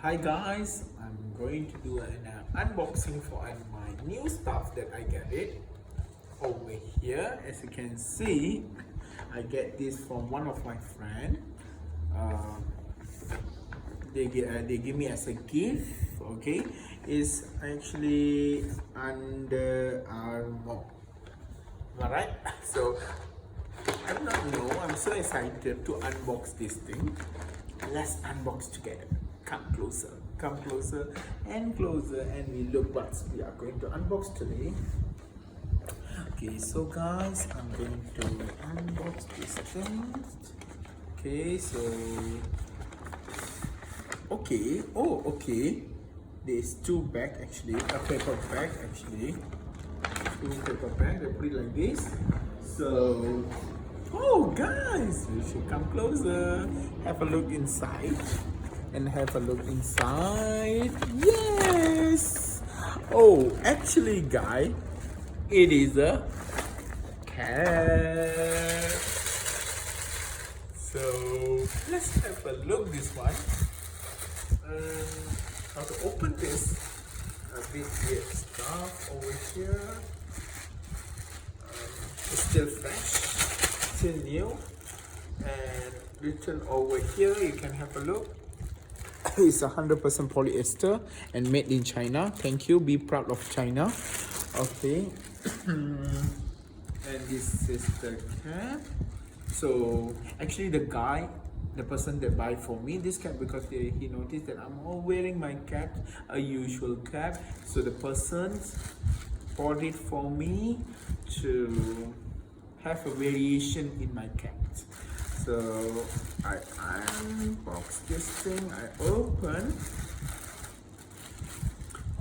Hi guys, I'm going to do an unboxing for my new stuff that I get it over here. As you can see, I get this from one of my friends. They give me as a gift. Okay, it's actually under Armour. Alright, so I don't know. I'm so excited to unbox this thing. Let's unbox together. Come closer and closer, and we look what we are going to unbox today. Okay, so guys, I'm going to unbox this thing. Okay, so okay, there's two bag actually, a paper bag actually, two paper bag. They put it like this. So guys, you should come closer, have a look inside. Yes. Actually guys, it is a cat. So let's have a look this one. How to open this? A bit weird stuff over here. It's still fresh, still new, and written over here. You can have a look. It's 100% polyester and made in China. Thank you. Be proud of China. Okay. And this is the cap. So actually the person that buy for me this cap, because he noticed that I'm all wearing my cap, a usual cap. So the person bought it for me to have a variation in my cap. So I unbox this thing, I open.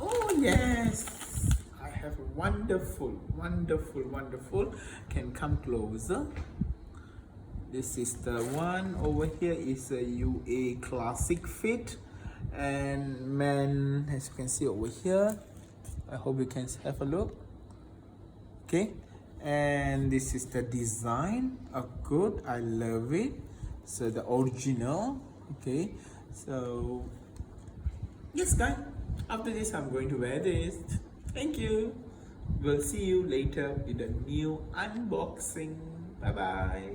Oh yes, I have a wonderful. Can come closer. This is the one over here, is a UA classic fit, and man, as you can see over here, I hope you can have a look. Okay, and this is the design. Good, I love it. So the original. Okay, so yes guys, after this I'm going to wear this. Thank you. We'll see you later with a new unboxing. Bye bye.